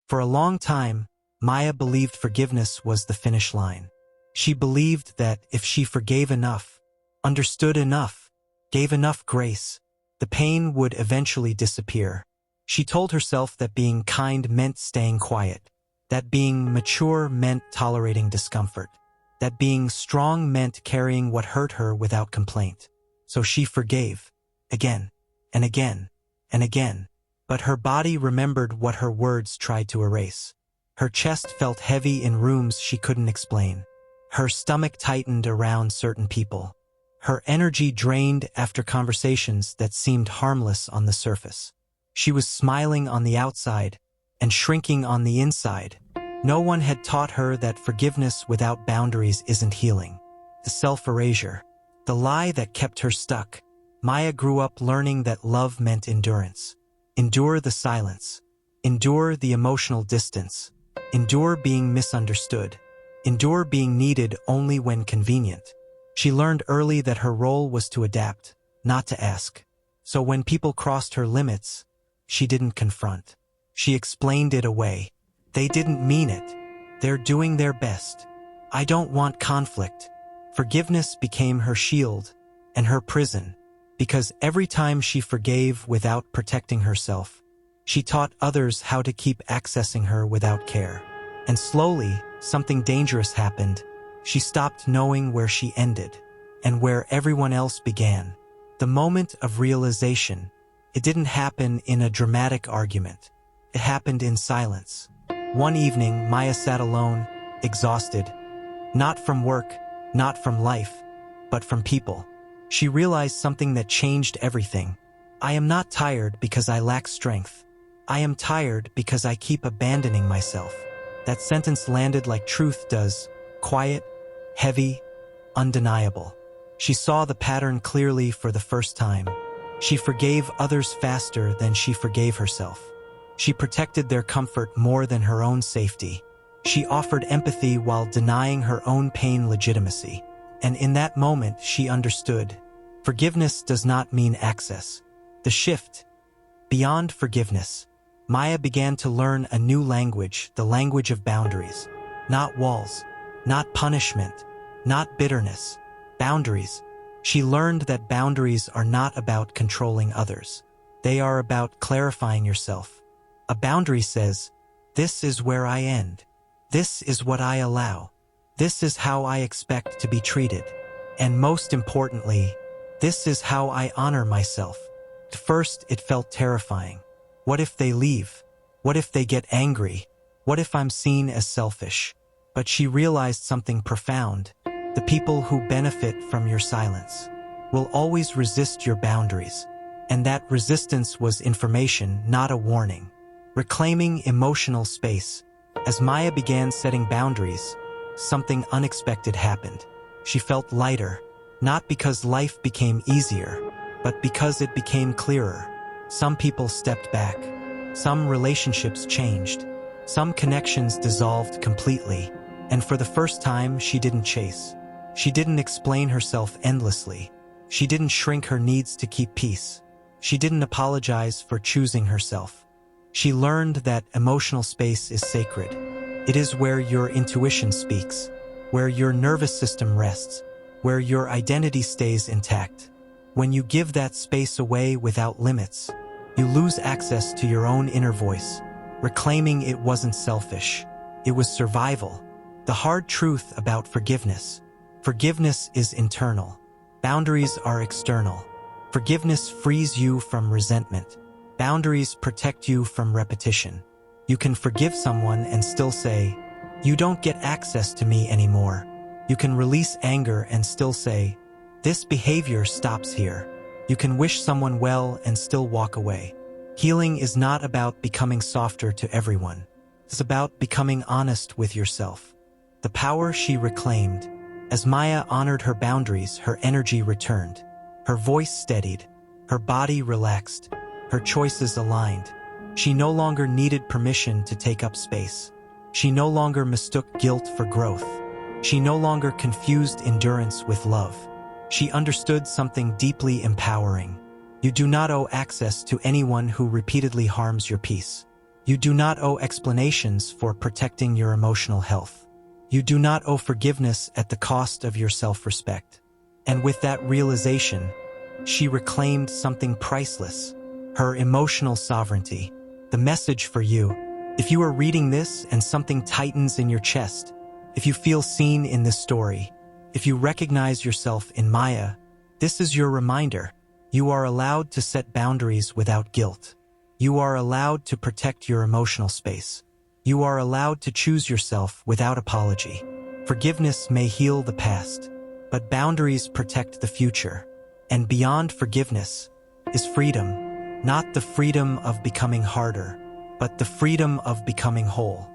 For a long time, Maya believed forgiveness was the finish line. She believed that if she forgave enough, understood enough, gave enough grace, the pain would eventually disappear. She told herself that being kind meant staying quiet, that being mature meant tolerating discomfort, that being strong meant carrying what hurt her without complaint. So she forgave, again, and again, and again. But her body remembered what her words tried to erase. Her chest felt heavy in rooms she couldn't explain. Her stomach tightened around certain people. Her energy drained after conversations that seemed harmless on the surface. She was smiling on the outside and shrinking on the inside. No one had taught her that forgiveness without boundaries isn't healing. The self-erasure, the lie that kept her stuck. Maya grew up learning that love meant endurance. Endure the silence. Endure the emotional distance. Endure being misunderstood. Endure being needed only when convenient. She learned early that her role was to adapt, not to ask. So when people crossed her limits, she didn't confront. She explained it away. They didn't mean it. They're doing their best. I don't want conflict. Forgiveness became her shield and her prison, because every time she forgave without protecting herself, she taught others how to keep accessing her without care. And slowly, something dangerous happened. She stopped knowing where she ended and where everyone else began. The moment of realization, it didn't happen in a dramatic argument. It happened in silence. One evening, Maya sat alone, exhausted. Not from work, not from life, but from people. She realized something that changed everything. I am not tired because I lack strength. I am tired because I keep abandoning myself. That sentence landed like truth does, quiet, heavy, undeniable. She saw the pattern clearly for the first time. She forgave others faster than she forgave herself. She protected their comfort more than her own safety. She offered empathy while denying her own pain legitimacy. And in that moment, she understood. Forgiveness does not mean access. The shift. Beyond forgiveness, Maya began to learn a new language, the language of boundaries. Not walls, not punishment, not bitterness. Boundaries. She learned that boundaries are not about controlling others. They are about clarifying yourself. A boundary says, this is where I end. This is what I allow. This is how I expect to be treated. And most importantly, this is how I honor myself. At first, it felt terrifying. What if they leave? What if they get angry? What if I'm seen as selfish? But she realized something profound. The people who benefit from your silence will always resist your boundaries. And that resistance was information, not a warning. Reclaiming emotional space. As Maya began setting boundaries, something unexpected happened. She felt lighter, not because life became easier, but because it became clearer. Some people stepped back. Some relationships changed. Some connections dissolved completely. And for the first time, she didn't chase. She didn't explain herself endlessly. She didn't shrink her needs to keep peace. She didn't apologize for choosing herself. She learned that emotional space is sacred. It is where your intuition speaks, where your nervous system rests, where your identity stays intact. When you give that space away without limits, you lose access to your own inner voice. Reclaiming it wasn't selfish. It was survival. The hard truth about forgiveness. Forgiveness is internal. Boundaries are external. Forgiveness frees you from resentment. Boundaries protect you from repetition. You can forgive someone and still say, you don't get access to me anymore. You can release anger and still say, this behavior stops here. You can wish someone well and still walk away. Healing is not about becoming softer to everyone. It's about becoming honest with yourself. The power she reclaimed. As Maya honored her boundaries, her energy returned. Her voice steadied. Her body relaxed. Her choices aligned. She no longer needed permission to take up space. She no longer mistook guilt for growth. She no longer confused endurance with love. She understood something deeply empowering. You do not owe access to anyone who repeatedly harms your peace. You do not owe explanations for protecting your emotional health. You do not owe forgiveness at the cost of your self-respect. And with that realization, she reclaimed something priceless, her emotional sovereignty. The message for you: if you are reading this and something tightens in your chest, if you feel seen in this story, if you recognize yourself in Maya, this is your reminder. You are allowed to set boundaries without guilt. You are allowed to protect your emotional space. You are allowed to choose yourself without apology. Forgiveness may heal the past, but boundaries protect the future. And beyond forgiveness is freedom, not the freedom of becoming harder, but the freedom of becoming whole.